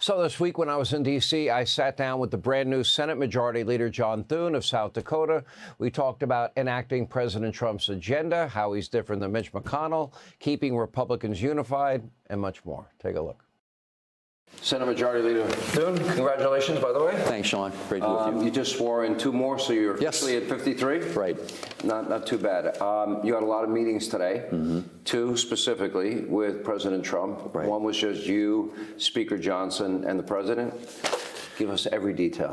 So this week when I was in D.C., I sat down with the brand new Senate Majority Leader John Thune of South Dakota. We talked about enacting President Trump's agenda, how he's different than Mitch McConnell, keeping Republicans unified, and much more. Take a look. Senate Majority Leader Thune, congratulations, by the way. Thanks, Sean. Great to be with you. You just swore in 2 more, so you're officially at 53? Right. Not too bad. You had a lot of meetings today, 2 specifically with President Trump. Right. One was just you, Speaker Johnson, and the President. Give us every detail.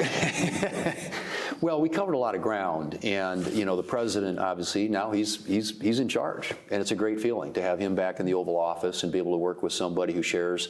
Well, we covered a lot of ground, and the president, obviously, now he's in charge, and it's a great feeling to have him back in the Oval Office and be able to work with somebody who shares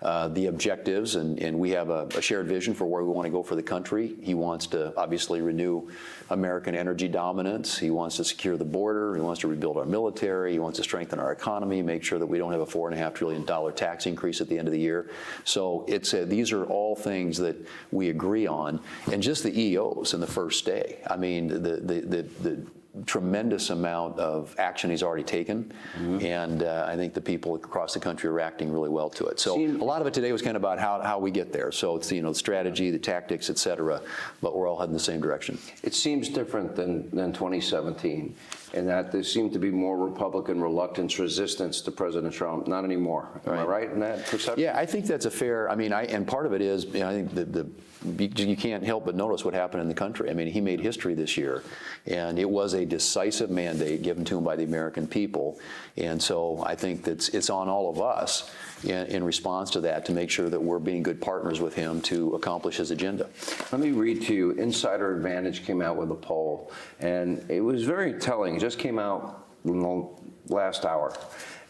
the objectives, and we have a shared vision for where we want to go for the country. He wants to obviously renew American energy dominance. He wants to secure the border. He wants to rebuild our military. He wants to strengthen our economy, make sure that we don't have a $4.5 trillion tax increase at the end of the year. So these are all things that we agree on, and just the EOs in the first day. I mean, the tremendous amount of action he's already taken, and I think the people across the country are reacting really well to it. So a lot of it today was kind of about how we get there. So it's the strategy, the tactics, et cetera, but we're all heading the same direction. It seems different than 2017 in that there seemed to be more Republican reluctance, resistance to President Trump. Not anymore. Am I right in that perception? Yeah, I think that's a fair. I mean, and part of it is, I think you can't help but notice what happened in the country. I mean, he made history this year, and it was a decisive mandate given to him by the American people. And so I think that it's on all of us in response to that to make sure that we're being good partners with him to accomplish his agenda. Let me read to you. Insider Advantage came out with a poll, and it was very telling. It just came out in the last hour.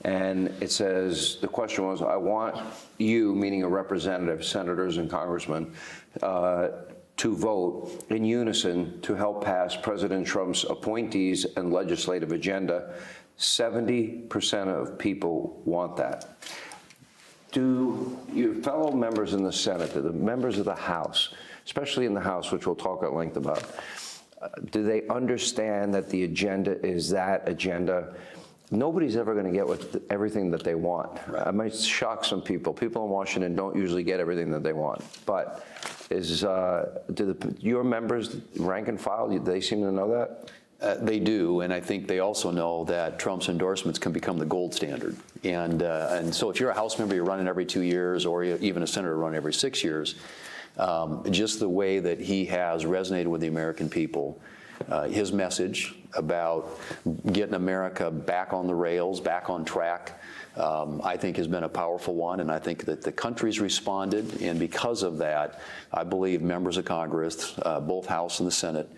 And it says, the question was, I want you, meaning a representative, senators and congressmen, to vote in unison to help pass President Trump's appointees and legislative agenda. 70% of people want that. Do your fellow members in the Senate, the members of the House, especially in the House, which we'll talk at length about, do they understand that the agenda is that agenda? Nobody's ever going to get everything that they want. Right. I might shock some people. People in Washington don't usually get everything that they want. But do your members, rank and file, do they seem to know that? They do, and I think they also know that Trump's endorsements can become the gold standard. And so if you're a House member, you're running every 2 years, or even a senator running every 6 years, just the way that he has resonated with the American people, his message about getting America back on the rails, back on track, I think has been a powerful one, and I think that the country's responded, and because of that, I believe members of Congress, both House and the Senate,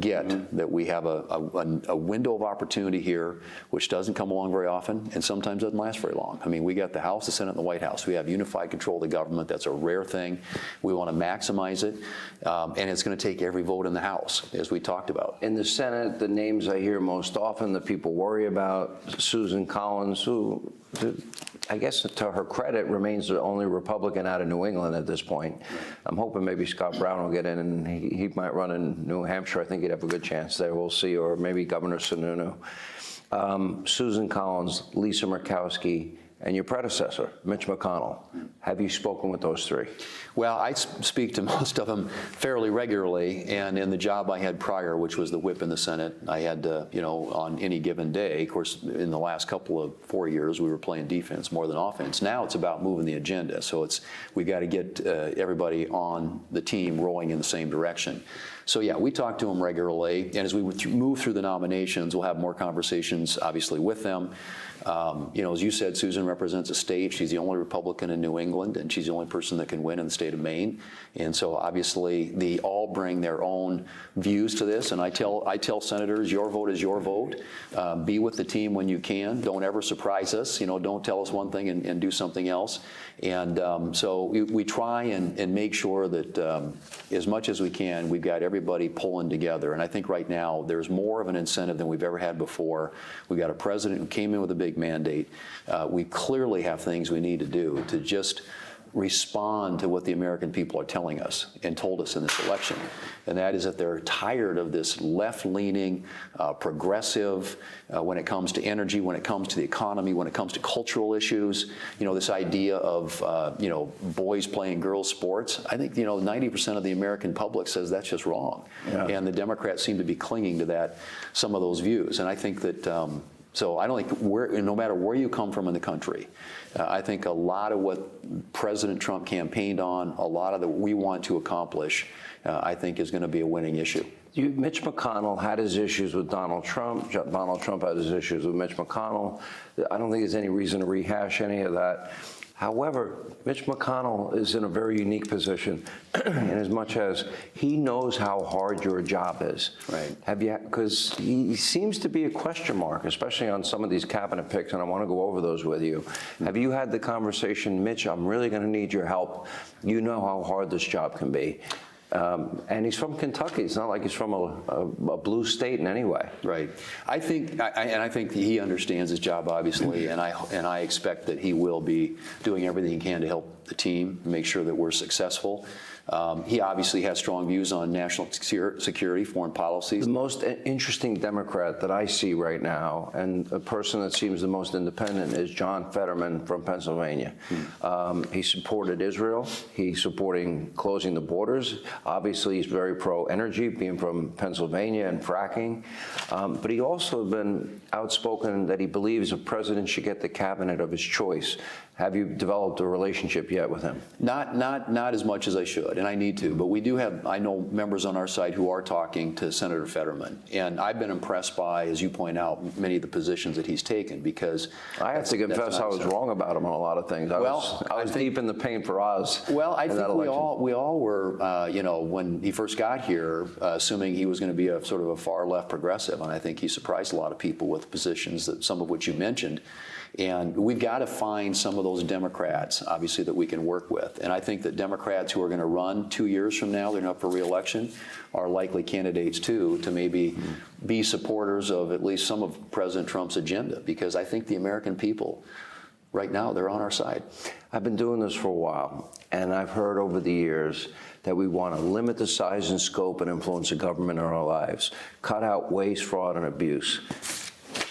get that we have a window of opportunity here, which doesn't come along very often and sometimes doesn't last very long. I mean, we got the House, the Senate, and the White House. We have unified control of the government. That's a rare thing. We want to maximize it, and it's going to take every vote in the House, as we talked about. In the Senate, the names I hear most often that people worry about, Susan Collins, who, I guess to her credit, remains the only Republican out of New England at this point. I'm hoping maybe Scott Brown will get in, and he might run in New Hampshire. I think he'd have a good chance there. We'll see, or maybe Governor Sununu. Susan Collins, Lisa Murkowski, and your predecessor, Mitch McConnell. Have you spoken with those 3? Well, I speak to most of them fairly regularly, and in the job I had prior, which was the whip in the Senate, I had, on any given day, of course, in the last couple of 4 years, we were playing defense more than offense. Now it's about moving the agenda, so we got to get everybody on the team rowing in the same direction. So yeah, we talk to them regularly, and as we move through the nominations, we'll have more conversations, obviously, with them. As you said, Susan represents a state. She's the only Republican in New England, and she's the only person that can win in the state of Maine. And so obviously, they all bring their own views to this. And I tell senators, your vote is your vote. Be with the team when you can. Don't ever surprise us. Don't tell us one thing and do something else. And so we try and make sure that as much as we can, we've got everybody pulling together. And I think right now there's more of an incentive than we've ever had before. We've got a president who came in with a big mandate. We clearly have things we need to do to just respond to what the American people are telling us and told us in this election. And that is that they're tired of this left-leaning, progressive, when it comes to energy, when it comes to the economy, when it comes to cultural issues, this idea of, boys playing girls' sports. I think, 90% of the American public says that's just wrong. Yeah. And the Democrats seem to be clinging to some of those views. And I think that, so I don't think, no matter where you come from in the country, I think a lot of what President Trump campaigned on, a lot of that we want to accomplish, I think is going to be a winning issue. Mitch McConnell had his issues with Donald Trump. Donald Trump had his issues with Mitch McConnell. I don't think there's any reason to rehash any of that. However, Mitch McConnell is in a very unique position in as much as he knows how hard your job is. Right. Because he seems to be a question mark, especially on some of these cabinet picks, and I want to go over those with you. Have you had the conversation, Mitch, I'm really going to need your help. You know how hard this job can be. And he's from Kentucky. It's not like he's from a blue state in any way. Right. I think he understands his job, obviously, and I expect that he will be doing everything he can to help the team, make sure that we're successful. He obviously has strong views on national security, foreign policies. The most interesting Democrat that I see right now, and a person that seems the most independent, is John Fetterman from Pennsylvania. He supported Israel. He's supporting closing the borders. Obviously, he's very pro-energy, being from Pennsylvania and fracking. But he also has been outspoken that he believes a president should get the cabinet of his choice. Have you developed a relationship yet with him? Not as much as I should, and I need to. But we do have, I know members on our side who are talking to Senator Fetterman, and I've been impressed by, as you point out, many of the positions that he's taken. Because I have to confess, I was wrong about him on a lot of things. I was deep in the paint for Oz. Well, I think we all were, when he first got here, assuming he was going to be a sort of a far left progressive, and I think he surprised a lot of people with positions that some of which you mentioned. And we've got to find some of those Democrats, obviously, that we can work with. And I think that Democrats who are going to run 2 years from now, they're not up for re-election, are likely candidates, too, to maybe be supporters of at least some of President Trump's agenda. Because I think the American people, right now, they're on our side. I've been doing this for a while, and I've heard over the years that we want to limit the size and scope and influence of government in our lives, cut out waste, fraud, and abuse.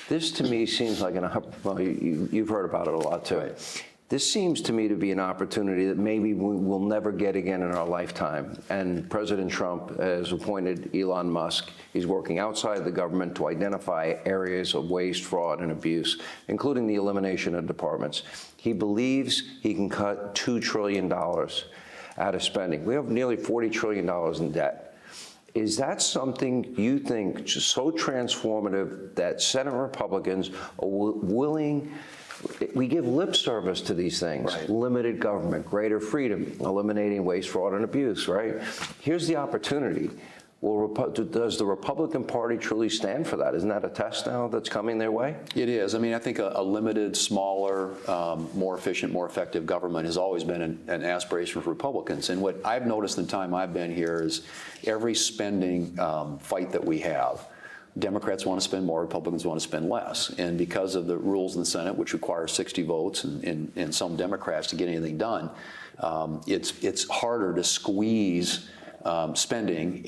This, to me, seems like well, you've heard about it a lot, too. Right. This seems to me to be an opportunity that maybe we will never get again in our lifetime. And President Trump has appointed Elon Musk. He's working outside the government to identify areas of waste, fraud, and abuse, including the elimination of departments. He believes he can cut $2 trillion out of spending. We have nearly $40 trillion in debt. Is that something you think is so transformative that Senate Republicans are willing? We give lip service to these things. Right. Limited government, greater freedom, eliminating waste, fraud, and abuse, right? Here's the opportunity. Does the Republican Party truly stand for that? Isn't that a test now that's coming their way? It is. I mean, I think a limited, smaller, more efficient, more effective government has always been an aspiration for Republicans. And what I've noticed in the time I've been here is every spending fight that we have, Democrats want to spend more, Republicans want to spend less. And because of the rules in the Senate, which require 60 votes and some Democrats to get anything done, it's harder to squeeze spending,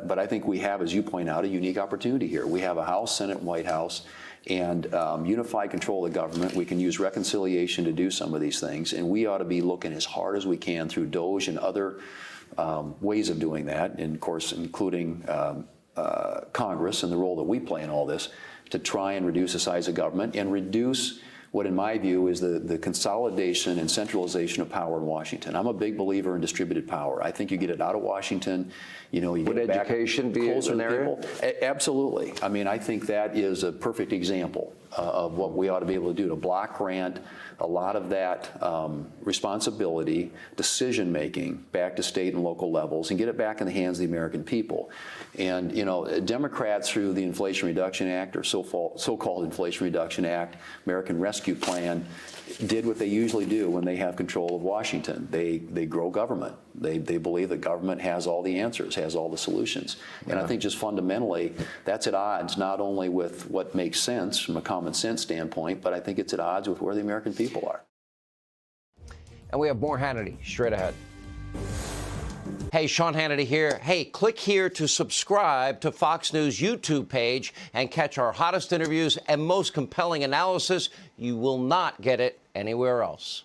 but I think we have, as you point out, a unique opportunity here. We have a House, Senate, and White House, and unified control of the government. We can use reconciliation to do some of these things, and we ought to be looking as hard as we can through DOGE and other ways of doing that, and of course, including Congress and the role that we play in all this, to try and reduce the size of government and reduce what, in my view, is the consolidation and centralization of power in Washington. I'm a big believer in distributed power. I think you get it out of Washington, you get it back education be closer an to area? people. Absolutely. I mean, I think that is a perfect example of what we ought to be able to do, to block grant a lot of that responsibility, decision-making back to state and local levels and get it back in the hands of the American people. And, Democrats, through the Inflation Reduction Act, or so-called Inflation Reduction Act, American Rescue Plan, did what they usually do when they have control of Washington. They grow government. They believe that government has all the answers, has all the solutions. And I think just fundamentally, that's at odds not only with what makes sense from a common sense standpoint, but I think it's at odds with where the American people are. and we have more Hannity straight ahead. Hey, Sean Hannity here. Hey, click here to subscribe to Fox News YouTube page and catch our hottest interviews and most compelling analysis. You will not get it anywhere else.